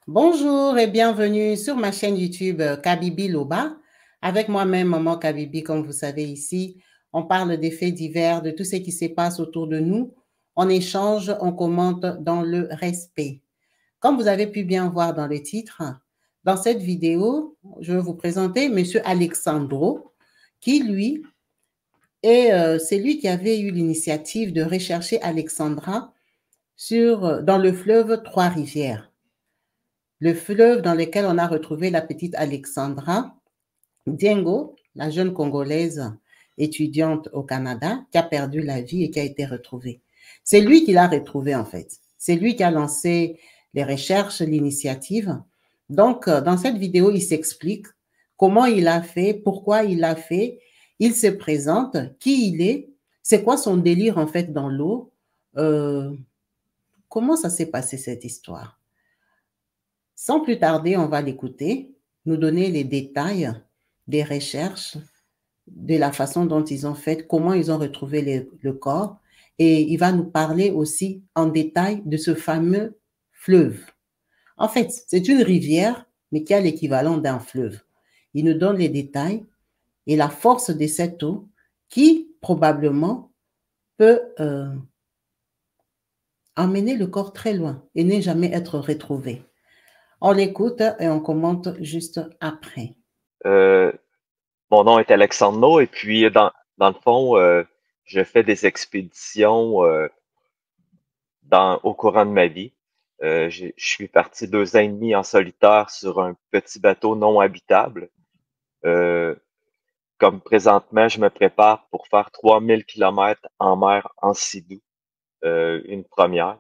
Bonjour et bienvenue sur ma chaîne YouTube Kabibi Loba. Avec moi-même, Maman Kabibi, comme vous savez ici, on parle des faits divers, de tout ce qui se passe autour de nous. On échange, on commente dans le respect. Comme vous avez pu bien voir dans le titre, dans cette vidéo, je vais vous présenter Monsieur Alexandro, qui lui c'est lui qui avait eu l'initiative de rechercher Alexandra dans le fleuve Trois-Rivières. Le fleuve dans lequel on a retrouvé la petite Alexandra Diengo, la jeune Congolaise étudiante au Canada, qui a perdu la vie et qui a été retrouvée. C'est lui qui l'a retrouvée, en fait. C'est lui qui a lancé les recherches, l'initiative. Donc, dans cette vidéo, il s'explique comment il a fait, pourquoi il a fait, il se présente, qui il est, c'est quoi son délire, en fait, dans l'eau, euh, comment ça s'est passé, cette histoire. Sans plus tarder, on va l'écouter, nous donner les détails des recherches, de la façon dont ils ont fait, comment ils ont retrouvé le corps. Et il va nous parler aussi en détail de ce fameux fleuve. En fait, c'est une rivière, mais qui a l'équivalent d'un fleuve. Il nous donne les détails et la force de cette eau qui, probablement, peut emmener le corps très loin et ne jamais être retrouvé. On l'écoute et on commente juste après. Euh, Mon nom est Alexandro et puis dans le fond, je fais des expéditions au courant de ma vie. Je suis parti 2 ans et demi en solitaire sur un petit bateau non habitable. Euh, Comme présentement, je me prépare pour faire 3000 kilomètres en mer en Sidou, une première.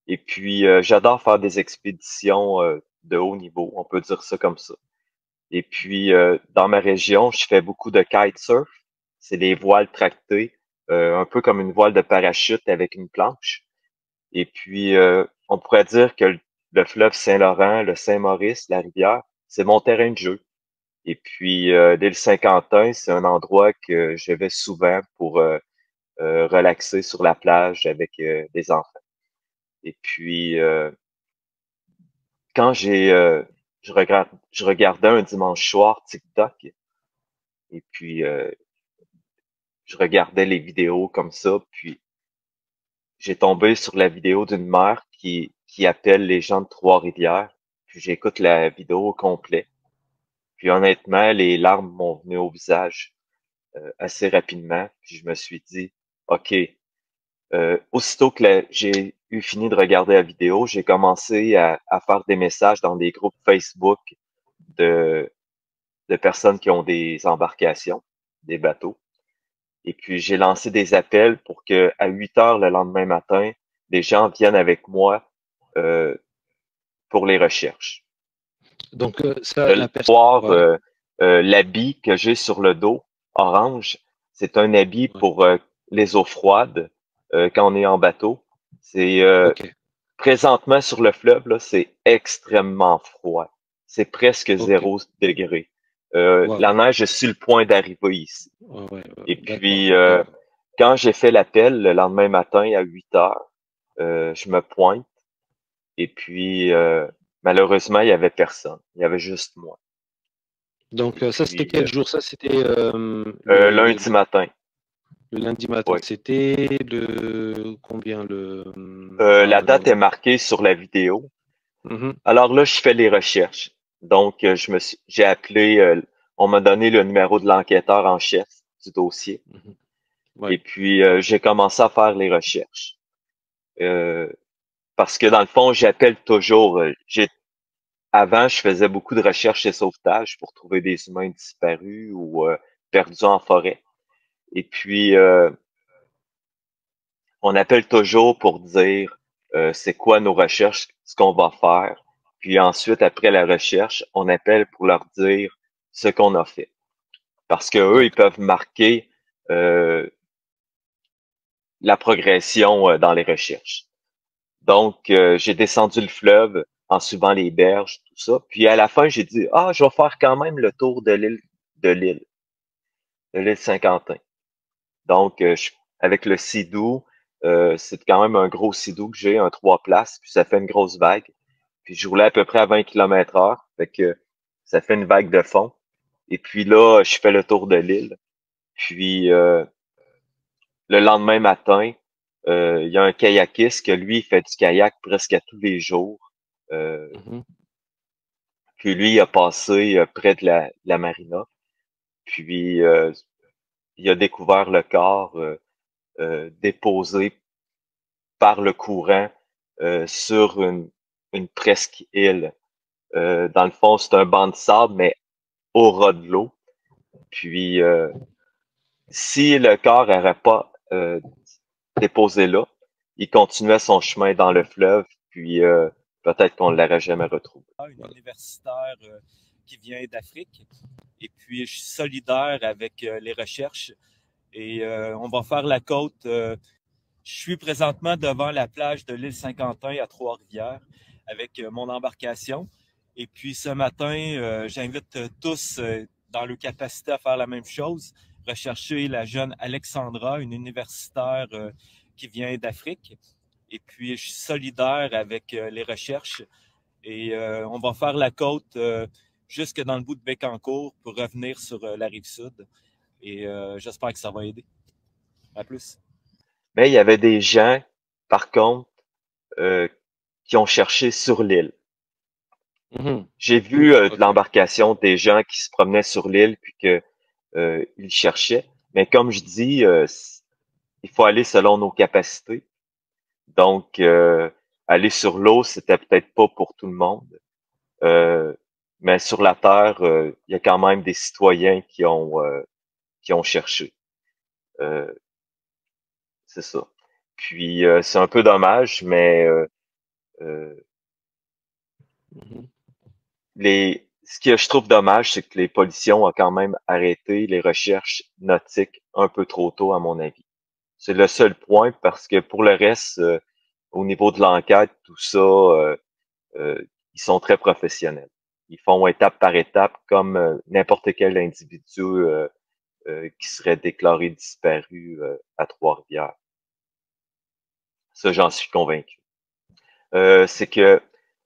Et puis, j'adore faire des expéditions de haut niveau, on peut dire ça comme ça. Et puis, dans ma région, je fais beaucoup de kitesurf. C'est des voiles tractées, un peu comme une voile de parachute avec une planche. Et puis, on pourrait dire que le fleuve Saint-Laurent, le Saint-Maurice, la rivière, c'est mon terrain de jeu. Et puis, l'île Saint-Quentin, c'est un endroit que je vais souvent pour relaxer sur la plage avec des enfants. Et puis, quand je regardais un dimanche soir TikTok, et puis je regardais les vidéos comme ça, puis j'ai tombé sur la vidéo d'une mère qui appelle les gens de Trois-Rivières, puis j'écoute la vidéo au complet. Puis honnêtement, les larmes m'ont venu au visage assez rapidement, puis je me suis dit, OK, aussitôt que j'ai eu fini de regarder la vidéo, j'ai commencé à faire des messages dans des groupes Facebook de, de personnes qui ont des embarcations, des bateaux. Et puis, j'ai lancé des appels pour que à 8 heures le lendemain matin, des gens viennent avec moi euh, pour les recherches. Donc, ça, De la personne, voir ouais, l'habit que j'ai sur le dos, orange, c'est un habit ouais, pour les eaux froides quand on est en bateau. C'est ok, présentement sur le fleuve, là, c'est extrêmement froid. C'est presque ok, 0 degré. wow, La neige est sur le point d'arriver ici. ouais, ouais, Et d'accord, puis, quand j'ai fait l'appel le lendemain matin à 8 heures, je me pointe et puis malheureusement, il y avait personne. Il y avait juste moi. Et Donc, ça, c'était puis quel jour? Ça, c'était lundi matin, le lundi matin. oui. C'était le combien La date est marquée sur la vidéo. mhm, Alors là, je fais les recherches. Donc, j'ai appelé, on m'a donné le numéro de l'enquêteur en chef du dossier. mhm, ouais, Et puis, j'ai commencé à faire les recherches. Euh, Parce que dans le fond, j'appelle toujours. Avant, je faisais beaucoup de recherches et sauvetage pour trouver des humains disparus ou perdus en forêt. Et puis, on appelle toujours pour dire c'est quoi nos recherches, ce qu'on va faire. Puis ensuite, après la recherche, on appelle pour leur dire ce qu'on a fait. Parce que eux, ils d'accord, peuvent marquer euh, la progression dans les recherches. Donc, j'ai descendu le fleuve en suivant les berges, tout ça. Puis à la fin, j'ai dit, ah, je vais faire quand même le tour de l'île, de l'île Saint-Quentin. Donc, avec le Sidou, c'est quand même un gros Sidou que j'ai, un 3 places, puis ça fait une grosse vague. Puis je roulais à peu près à 20 km/h. Fait que ça fait une vague de fond. Et puis là, je fais le tour de l'île. Puis le lendemain matin, il y a un kayakiste que lui, il fait du kayak presque à tous les jours. Mhm. Puis lui, il a passé près de la marina. Puis il a découvert le corps déposé par le courant sur une presqu'île. Dans le fond, c'est un banc de sable, mais au ras de l'eau. Puis si le corps n'aurait pas déposé là, il continuait son chemin dans le fleuve, puis peut-être qu'on ne l'aurait jamais retrouvé. Une universitaire qui vient d'Afrique. Et puis, je suis solidaire avec les recherches. Et on va faire la côte. Je suis présentement devant la plage de l'île Saint-Quentin à Trois-Rivières avec mon embarcation. Et puis, ce matin, j'invite tous dans leur capacité à faire la même chose, rechercher la jeune Alexandra, une universitaire qui vient d'Afrique. Et puis, je suis solidaire avec les recherches. Et on va faire la côte jusque dans le bout de Bécancour pour revenir sur la rive sud. Et j'espère que ça va aider. À plus. Mais il y avait des gens, par contre, qui ont cherché sur l'île. Mhm. J'ai vu de Ok. l'embarcation des gens qui se promenaient sur l'île puis que ils cherchaient. Mais comme je dis, il faut aller selon nos capacités. Donc, aller sur l'eau, c'était peut-être pas pour tout le monde. Mais sur la Terre, il y a quand même des citoyens qui ont cherché. Euh, c'est ça. Puis, c'est un peu dommage, mais euh, Mhm. ce que je trouve dommage, c'est que les policiers ont quand même arrêté les recherches nautiques un peu trop tôt, à mon avis. C'est le seul point parce que pour le reste, au niveau de l'enquête, tout ça, ils sont très professionnels. Ils font étape par étape comme n'importe quel individu qui serait déclaré disparu à Trois-Rivières. Ça, j'en suis convaincu. C'est que,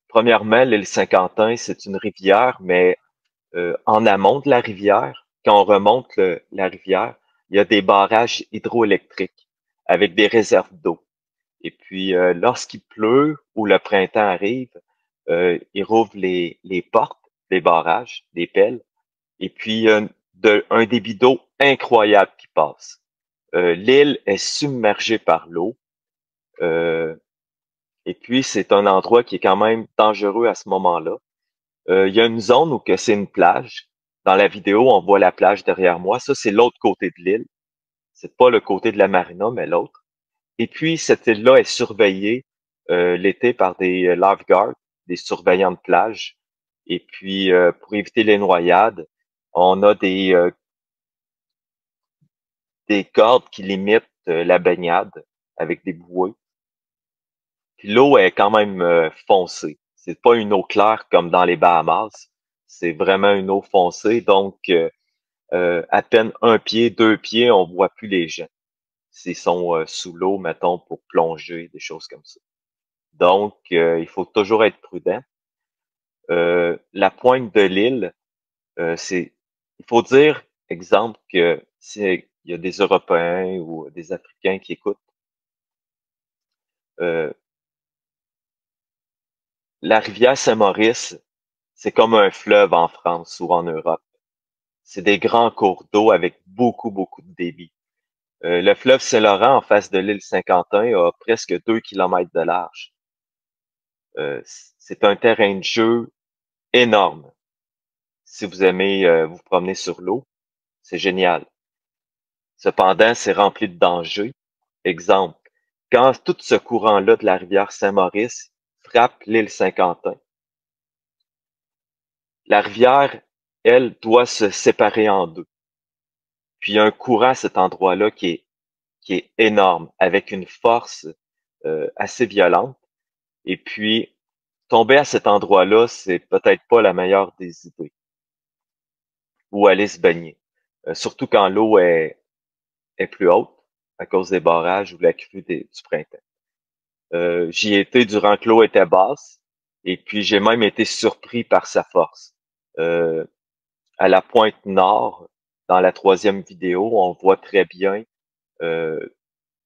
premièrement, l'île Saint-Quentin, c'est une rivière, mais en amont de la rivière, quand on remonte la rivière, il y a des barrages hydroélectriques avec des réserves d'eau. Et puis, lorsqu'il pleut ou le printemps arrive, ils rouvrent les portes des barrages, des pelles, et puis un débit d'eau incroyable qui passe. L'île est submergée par l'eau. Euh, et puis, c'est un endroit qui est quand même dangereux à ce moment-là. Il y a une zone où que c'est une plage. Dans la vidéo, on voit la plage derrière moi. Ça, c'est l'autre côté de l'île. C'est pas le côté de la marina, mais l'autre. Et puis, cette île-là est surveillée l'été par des lifeguards, des surveillants de plage. Et puis, pour éviter les noyades, on a des cordes qui limitent la baignade avec des bouées. Puis l'eau est quand même foncée. C'est pas une eau claire comme dans les Bahamas. C'est vraiment une eau foncée. Donc, à peine un pied, deux pieds, on voit plus les gens. S'ils sont sous l'eau, mettons, pour plonger, des choses comme ça. Donc, il faut toujours être prudent. La pointe de l'île, il faut dire, exemple, que s'il y a des Européens ou des Africains qui écoutent, euh, la rivière Saint-Maurice, c'est comme un fleuve en France ou en Europe. C'est des grands cours d'eau avec beaucoup, beaucoup de débit. Le fleuve Saint-Laurent, en face de l'île Saint-Quentin, a presque 2 kilomètres de large. C'est un terrain de jeu énorme. Si vous aimez vous promener sur l'eau, c'est génial. Cependant, c'est rempli de dangers. Exemple, quand tout ce courant-là de la rivière Saint-Maurice frappe l'île Saint-Quentin, la rivière, elle, doit se séparer en deux. Puis il y a un courant à cet endroit-là qui est énorme, avec une force assez violente. Et puis, tomber à cet endroit-là, c'est peut-être pas la meilleure des idées. Ou aller se baigner. Surtout quand l'eau est plus haute à cause des barrages ou de la crue du printemps. J'y étais durant que l'eau était basse. Et puis, j'ai même été surpris par sa force. À la pointe nord, dans la troisième vidéo, on voit très bien, euh,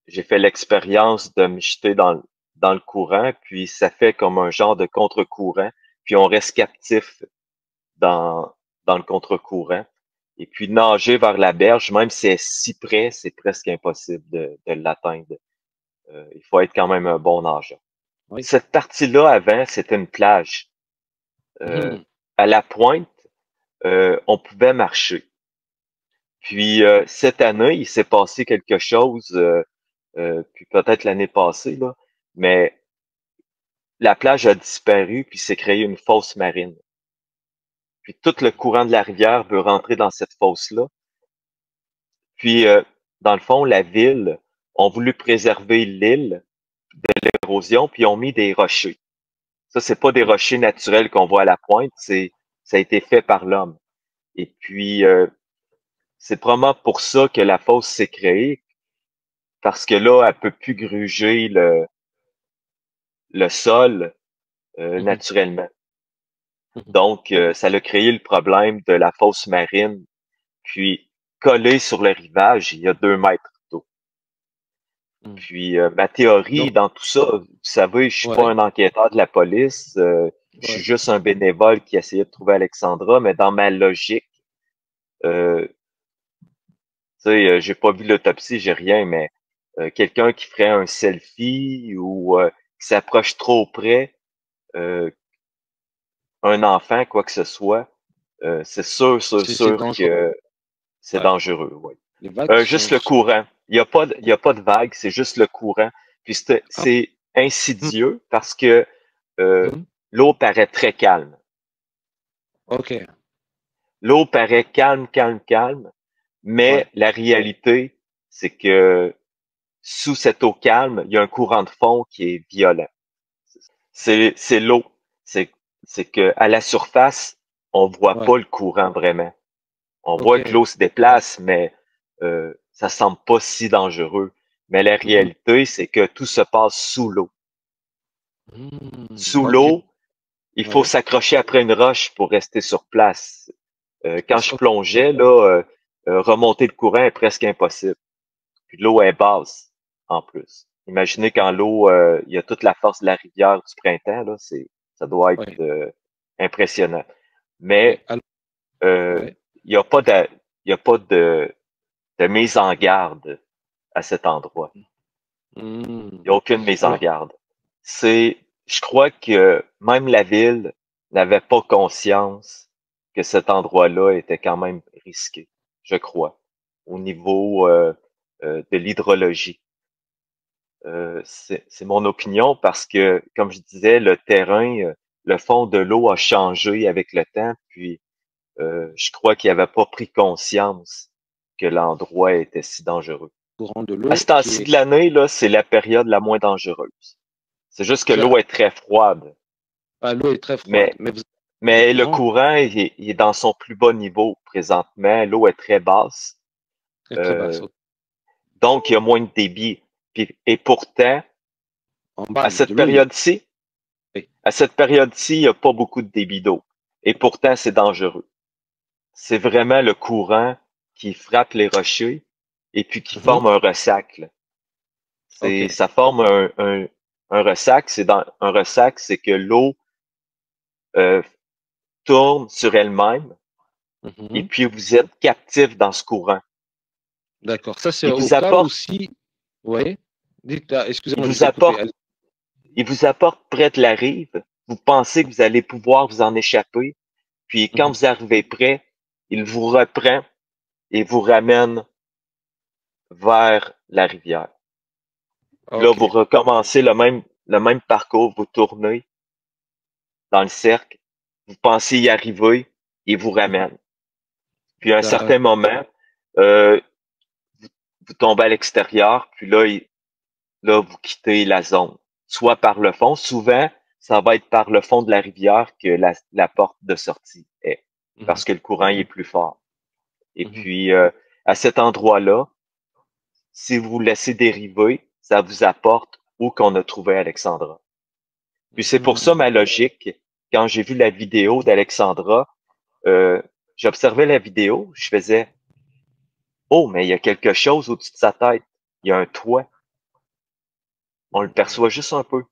j'ai fait l'expérience de me jeter dans le courant, puis ça fait comme un genre de contre-courant, puis on reste captif dans, dans le contre-courant. Et puis nager vers la berge, même si c'est si près, c'est presque impossible de l'atteindre. Il faut être quand même un bon nageur. Oui. Cette partie-là, avant, c'était une plage. Mhm. À la pointe, on pouvait marcher. Puis cette année, il s'est passé quelque chose, puis peut-être l'année passée, là, mais la plage a disparu, puis s'est créée une fosse marine. Puis tout le courant de la rivière veut rentrer dans cette fosse-là. Puis, dans le fond, la ville ont voulu préserver l'île de l'érosion, puis ont mis des rochers. Ça, c'est pas des rochers naturels qu'on voit à la pointe, ça a été fait par l'homme. Et puis, c'est probablement pour ça que la fosse s'est créée, parce que là, elle peut plus gruger le sol Mhm. naturellement. Mhm. Donc, ça a créé le problème de la fosse marine. Puis, collé sur le rivage, il y a 2 mètres d'eau. Mhm. Puis, ma théorie Donc, dans tout ça, vous savez, je suis pas ouais, un enquêteur de la police, je suis ouais. juste un bénévole qui essayait de trouver Alexandra, mais dans ma logique, euh, tu sais, j'ai pas vu l'autopsie, j'ai rien, mais quelqu'un qui ferait un selfie ou qui s'approche trop près, euh, un enfant, quoi que ce soit, c'est C'est sûr dangereux. que c'est Ouais. dangereux, oui. Les vagues Juste le courant. Il y a pas de vague, c'est juste le courant. Puis Ah, c'est mhm. insidieux parce que euh, Mhm. l'eau paraît très calme. Ok. L'eau paraît calme, Ouais. mais la réalité, c'est que sous cette eau calme, il y a un courant de fond qui est violent. C'est l'eau. C'est, c'est que à la surface, on voit Ouais. pas le courant vraiment. On voit que Ok. l'eau se déplace, mais ça semble pas si dangereux. Mais la Mhm. réalité, c'est que tout se passe sous l'eau. Mhm. Sous Ok. l'eau, il faut Ouais. s'accrocher après une roche pour rester sur place. Quand je Ok. plongeais, là, remonter le courant est presque impossible. Puis l'eau est basse, en plus. Imaginez quand l'eau, il y a toute la force de la rivière du printemps, là, ça doit être Ouais. impressionnant. Ouais. Mais Alors, euh, ouais. il n'y a pas il y a pas de mise en garde à cet endroit. Mhm. Il n'y a aucune mise en Alors, garde. Je crois que même la ville n'avait pas conscience que cet endroit-là était quand même risqué, je crois, au niveau de l'hydrologie. C'est mon opinion parce que, comme je disais, le terrain, le fond de l'eau a changé avec le temps, puis je crois qu'il n'avait pas pris conscience que l'endroit était si dangereux. courant de À l'eau ce qui temps-ci est. de l'année, là, c'est la période la moins dangereuse. C'est juste que l'eau Ça- est très froide, ah, l'eau est très froide. mais, Mais vous avez le mais le courant courant il est dans son plus bas niveau présentement. L'eau est très basse, est très basse. euh, donc il y a moins de débit. Et pourtant, En à bas de cette l'eau, il y a. période-ci, Oui. il n'y a pas beaucoup de débit d'eau. Et pourtant, c'est dangereux. C'est vraiment le courant qui frappe les rochers et puis qui Mhm. forme un ressac, là. Ok. Ça forme un ressac. Un ressac, c'est que l'eau euh, tourne sur elle-même et Mhm. puis vous êtes captif dans ce courant. D'accord. Ça, c'est Il au vous cas apporte, aussi. Oui. Dites, ah, il excusez-moi, je vous vous ai coupé. apporte, il vous apporte près de la rive. Vous pensez que vous allez pouvoir vous en échapper. Puis quand Mhm. vous arrivez près, il vous reprend et vous ramène vers la rivière. Puis là, Ok. vous recommencez le même parcours, vous tournez dans le cercle, vous pensez y arriver et vous Mhm. ramène. Puis à un D'ac- certain moment, euh, vous tombez à l'extérieur, puis là, vous quittez la zone. Soit par le fond, souvent, ça va être par le fond de la rivière que la porte de sortie est, Mhm. parce que le courant il est plus fort. Et Mhm. puis, à cet endroit-là, si vous vous laissez dériver, ça vous apporte où qu'on a trouvé Alexandra. Puis c'est pour ça ma logique, quand j'ai vu la vidéo d'Alexandra, j'observais la vidéo, je faisais oh, mais il y a quelque chose au-dessus de sa tête. Il y a un toit. On le perçoit juste un peu.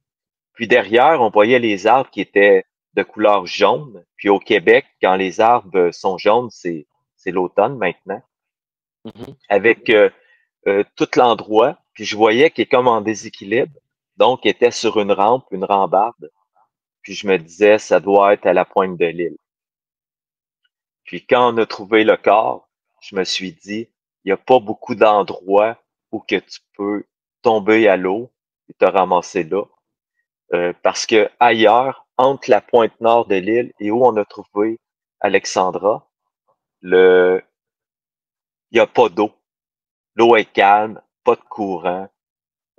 Puis derrière, on voyait les arbres qui étaient de couleur jaune. Puis au Québec, quand les arbres sont jaunes, c'est l'automne maintenant. Avec tout l'endroit. Puis je voyais qu'il est comme en déséquilibre. Donc, il était sur une rampe, une rambarde. Puis je me disais, ça doit être à la pointe de l'île. Puis quand on a trouvé le corps, je me suis dit, il n'y a pas beaucoup d'endroits où que tu peux tomber à l'eau et te ramasser là. Parce que ailleurs, entre la pointe nord de l'île et où on a trouvé Alexandra, il n'y a pas d'eau. L'eau est calme, pas de courant.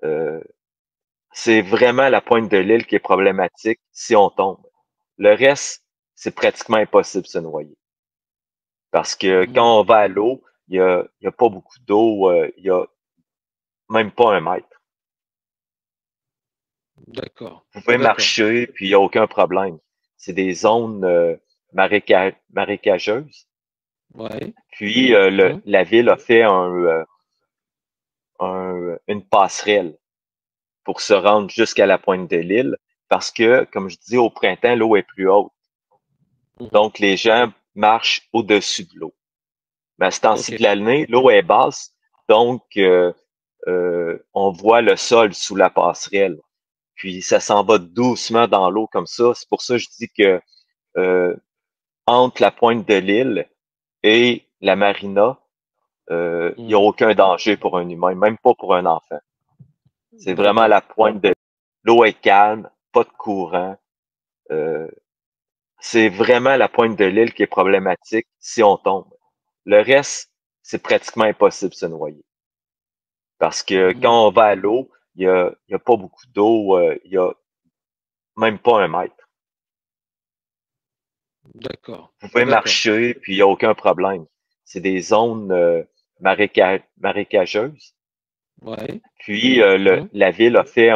Euh, c'est vraiment la pointe de l'île qui est problématique si on tombe. Le reste, c'est pratiquement impossible de se noyer. Parce que quand on va à l'eau, il y a pas beaucoup d'eau, il y a même pas 1 mètre. D'accord. Vous pouvez D'accord. marcher, puis il n'y a aucun problème. C'est des zones marécageuses. Ouais. Puis la ville a fait une passerelle pour se rendre jusqu'à la pointe de l'île, parce que, comme je dis, au printemps, l'eau est plus haute. Donc, les gens marchent au-dessus de l'eau. Mais à ce temps-ci Ok. de l'année, l'eau est basse, donc on voit le sol sous la passerelle. Puis ça s'en va doucement dans l'eau comme ça. C'est pour ça que je dis que entre la pointe de l'île et la marina, il n'y a aucun danger pour un humain, même pas pour un enfant. C'est vraiment à la pointe de l'eau est calme, pas de courant. C'est vraiment la pointe de l'île qui est problématique si on tombe. Le reste, c'est pratiquement impossible de se noyer. Parce que quand on va à l'eau, il y a pas beaucoup d'eau, il y a même pas 1 mètre. D'accord. Vous pouvez D'accord. marcher, puis il n'y a aucun problème. C'est des zones marécageuses. Ouais. Puis la ville a fait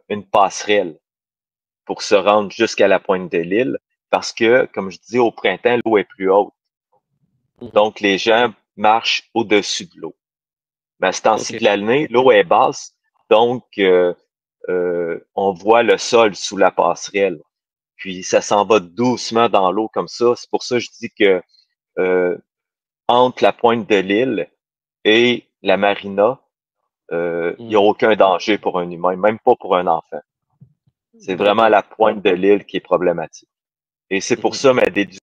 une passerelle pour se rendre jusqu'à la pointe de l'île, parce que, comme je dis, au printemps, l'eau est plus haute. Donc, les gens marchent au-dessus de l'eau. Mais à ce temps-ci Ok. de l'année, l'eau est basse, donc on voit le sol sous la passerelle. Puis ça s'en va doucement dans l'eau comme ça. C'est pour ça que je dis que entre la pointe de l'île et la marina, il n'y a aucun danger pour un humain, même pas pour un enfant. C'est vraiment la pointe de l'île qui est problématique. Et c'est pour ça ma déduction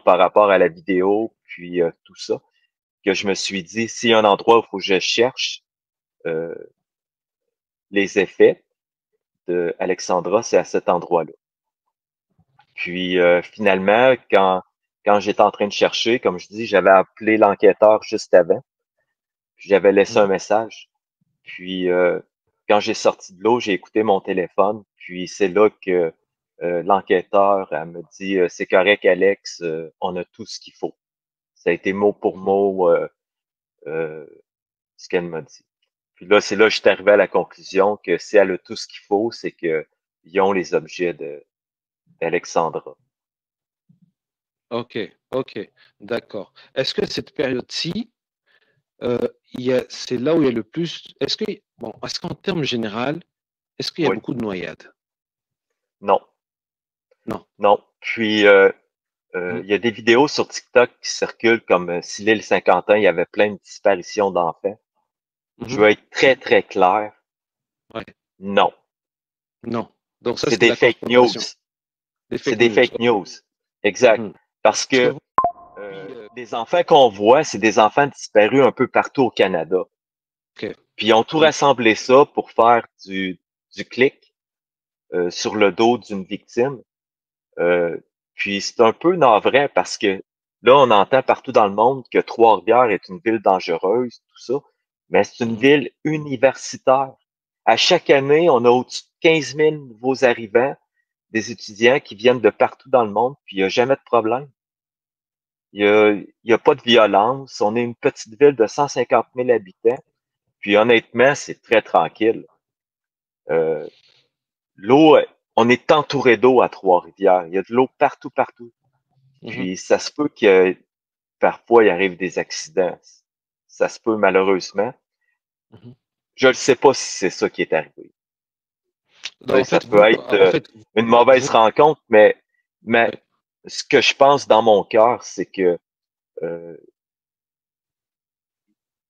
par rapport à la vidéo, puis tout ça, que je me suis dit, s'il y a un endroit où il faut que je cherche les effets de Alexandra, c'est à cet endroit-là. Puis finalement, quand j'étais en train de chercher, comme je dis, j'avais appelé l'enquêteur juste avant, puis j'avais laissé un message. Puis quand j'ai sorti de l'eau, j'ai écouté mon téléphone, puis c'est là que l'enquêteur elle me dit c'est correct, Alex, on a tout ce qu'il faut. Ça a été mot pour mot euh, ce qu'elle m'a dit. Puis là, c'est là que je suis arrivé à la conclusion que si elle a tout ce qu'il faut, c'est que ils ont les objets d'Alexandra. Ok. Ok. D'accord. Est-ce que cette période-ci, c'est là où il y a le plus. Est-ce qu'en termes général, est-ce qu'il y a Oui. beaucoup de noyades? Non. Non. Non. Puis il y a des vidéos sur TikTok qui circulent comme si l'île Saint-Quentin, il y avait plein de disparitions d'enfants. Je veux être très, très clair. Ouais. Non. Non. Donc ça, C'est c'est des la fake news. confirmation. Des C'est fake des news. fake news. Exact. Parce Parce que que les enfants qu'on voit, c'est des enfants disparus un peu partout au Canada. OK. Puis ils ont tout rassemblé ça pour faire du clic sur le dos d'une victime. Puis c'est un peu navrant parce que là, on entend partout dans le monde que Trois-Rivières est une ville dangereuse, tout ça, mais c'est une ville universitaire. À chaque année, on a au-dessus de 15 000 nouveaux arrivants, des étudiants qui viennent de partout dans le monde, puis il n'y a jamais de problème. Il y a pas de violence. On est une petite ville de 150 000 habitants. Puis honnêtement, c'est très tranquille. L'eau, on est entouré d'eau à Trois-Rivières. Il y a de l'eau partout, partout. Mhm. Puis ça se peut que parfois il arrive des accidents. Ça se peut malheureusement. Mhm. Je ne sais pas si c'est ça qui est arrivé. Donc, en Ça fait, peut être une mauvaise rencontre, mais Ouais. ce que je pense dans mon cœur, c'est que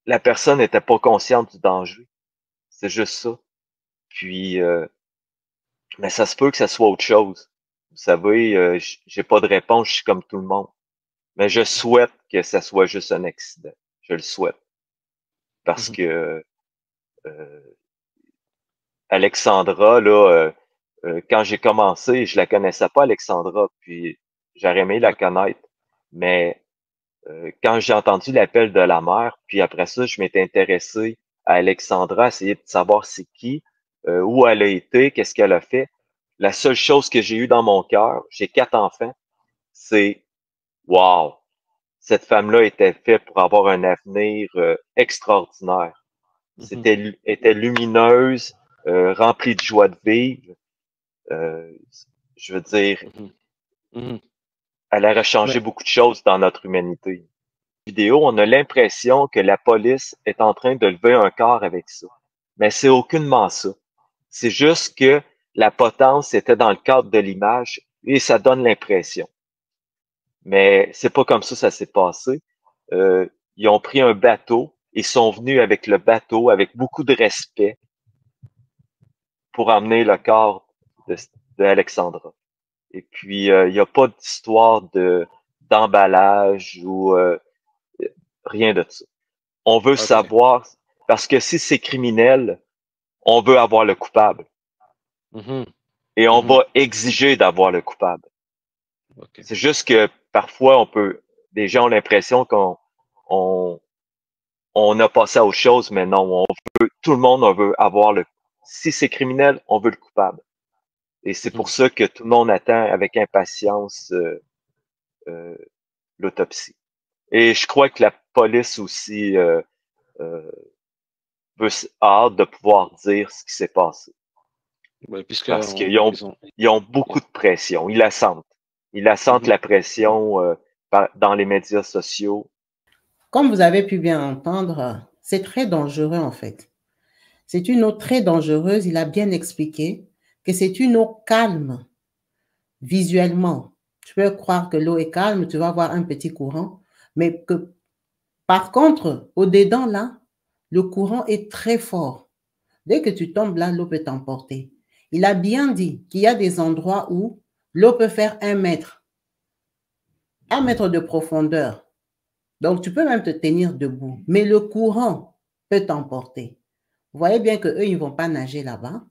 la personne n'était pas consciente du danger. C'est juste ça. Puis, mais ça se peut que ça soit autre chose. Vous savez, j'ai pas de réponse, je suis comme tout le monde. Mais je souhaite que ça soit juste un accident. Je le souhaite. Parce Mhm. que Alexandra, là, quand j'ai commencé, je la connaissais pas, Alexandra, puis j'aurais aimé la Ouais. connaître. Mais quand j'ai entendu l'appel de la mère, puis après ça, je m'étais intéressé à Alexandra, essayer de savoir c'est qui, où elle a été, qu'est-ce qu'elle a fait. La seule chose que j'ai eue dans mon cœur, j'ai 4 enfants, c'est wow, cette femme-là était faite pour avoir un avenir extraordinaire. Mhm. Était lumineuse, remplie de joie de vivre. Je veux dire, Mhm. Mhm. elle aurait changé Mais, beaucoup de choses dans notre humanité. Vidéo, on a l'impression que la police est en train de lever un corps avec ça. Mais c'est aucunement ça. C'est juste que la potence était dans le cadre de l'image et ça donne l'impression. Mais c'est pas comme ça s'est passé. Ils ont pris un bateau, ils sont venus avec le bateau, avec beaucoup de respect pour emmener le corps de Alexandra. Et puis, il n'y a pas d'histoire d'emballage ou rien de ça. On veut ok. savoir, parce que si c'est criminel, on veut avoir le coupable. Mhm. Et on Mhm. va exiger d'avoir le coupable. Ok. C'est juste que parfois, des gens ont l'impression on a passé à autre chose, mais non, tout le monde, on veut avoir si c'est criminel, on veut le coupable. Et c'est Mhm. pour ça que tout le monde attend avec impatience euh, l'autopsie. Et je crois que la police aussi euh, a hâte de pouvoir dire ce qui s'est passé. Ouais, puisque Parce ils ont. ils ont beaucoup de pression. Ils la sentent. Ils la sentent, Mhm. la pression dans les médias sociaux. Comme vous avez pu bien entendre, c'est très dangereux en fait. C'est une eau très dangereuse. Il a bien expliqué que c'est une eau calme visuellement. Tu peux croire que l'eau est calme, tu vas avoir un petit courant, mais que par contre, au-dedans là, le courant est très fort. Dès que tu tombes là, l'eau peut t'emporter. Il a bien dit qu'il y a des endroits où l'eau peut faire 1 mètre de profondeur. Donc, tu peux même te tenir debout, mais le courant peut t'emporter. Vous voyez bien qu'eux, ils ne vont pas nager là-bas.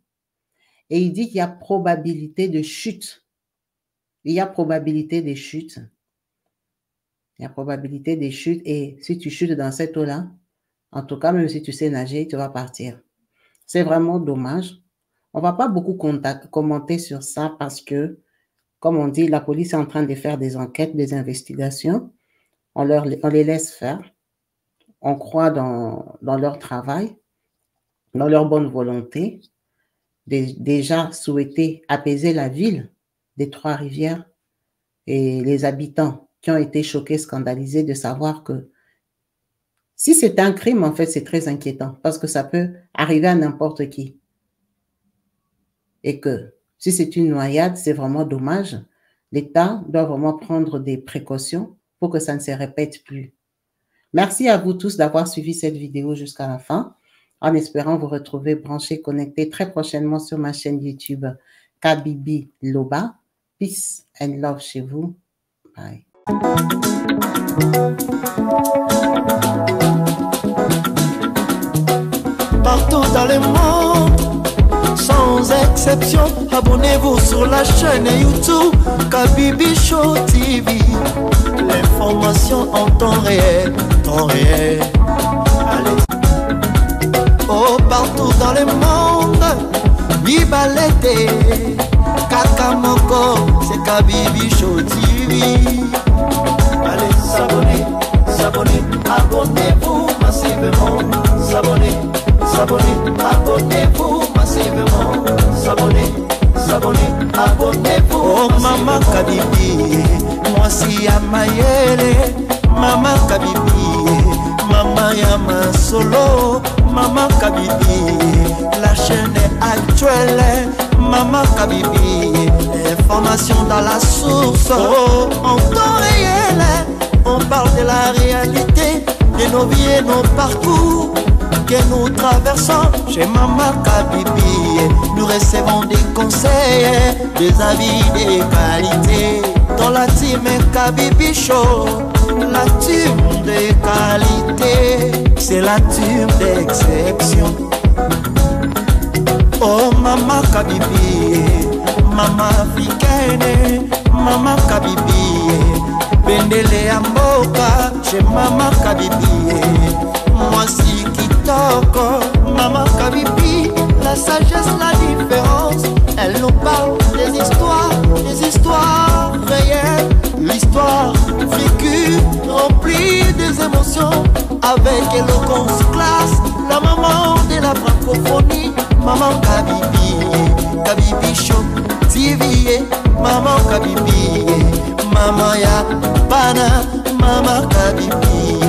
Et il dit qu'il y a probabilité de chute. Il y a probabilité des chutes. Il y a probabilité des chutes. Et si tu chutes dans cette eau-là, en tout cas, même si tu sais nager, tu vas partir. C'est vraiment dommage. On ne va pas beaucoup commenter sur ça parce que, comme on dit, la police est en train de faire des enquêtes, des investigations. On les laisse faire. On croit dans leur travail, dans leur bonne volonté, déjà souhaiter apaiser la ville des Trois-Rivières et les habitants qui ont été choqués, scandalisés de savoir que si c'est un crime, en fait, c'est très inquiétant parce que ça peut arriver à n'importe qui. Et que si c'est une noyade, c'est vraiment dommage. L'État doit vraiment prendre des précautions pour que ça ne se répète plus. Merci à vous tous d'avoir suivi cette vidéo jusqu'à la fin, en espérant vous retrouver branchés, connectés très prochainement sur ma chaîne YouTube Kabibi Loba. Peace and love chez vous. Bye. Partout dans le monde, sans exception, abonnez-vous sur la chaîne YouTube Kabibi Show TV. L'information en temps réel, temps réel. Allez. Oh, partout dans le monde, Bibalete, Kakamoko, c'est Kabibi Show TV. Allez, s'abonner, s'abonner, abonnez-vous massivement. S'abonner, s'abonner, abonnez-vous massivement. s'abonner, s'abonner, abonnez-vous. Oh maman Kabibi, moi si à Mayele, maman Kabibi, maman Yama Solo, maman Kabibi, la chaîne est actuelle, maman Kabibi, information dans la source, oh, en temps réel, on parle de la réalité, de nos vies et nos parcours que nous traversons chez Maman Kabibi. Nous recevons des conseils, des avis de qualité. Dans la team Kabibi Show, la team de qualité, c'est la team d'exception. Oh Maman Kabibi, Maman africaine, Maman Kabibi, Bendele Amboka chez Maman Kabibi. Moi si Kitoko, Maman Kabibi, la sagesse, la différence. Elle nous parle des histoires réelles, l'histoire vécue, remplie des émotions, avec éloquence, classe, la maman de la francophonie, Maman Kabibi, Kabibi Show TV, Maman Kabibi, Maman ya Bana, Maman Kabibi,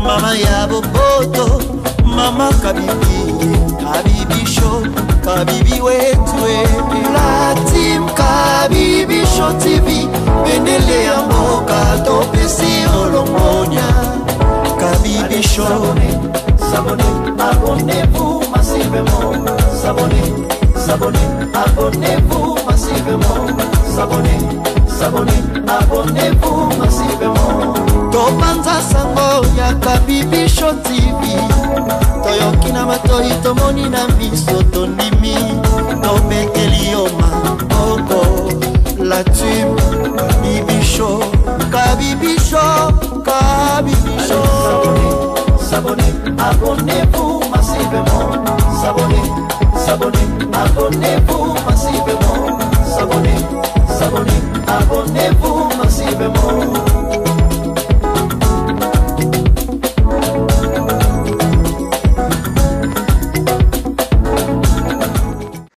Maman ya Boboto, Maman Kabibi, Kabibi Show, Kabibi wetwe. La team Kabibi Show TV, Bendele ya Mboka, Topesi Olongonia. Kabibi Show, s'abonnez, abonnez-vous massivement. S'abonnez, s'abonnez, abonnez-vous massivement. S'abonnez, s'abonnez, abonnez-vous massivement. Topanza sango ya Kabibi Show TV, toyoki na matoi tomoni na miso tondimi, tobeteli yo maboko. La team Kabibi Show, Kabibi Show, Kabibi Show. S'abonnez, s'abonnez, abonnez-vous massivement. S'abonnez, s'abonnez, abonnez-vous massivement. S'abonnez,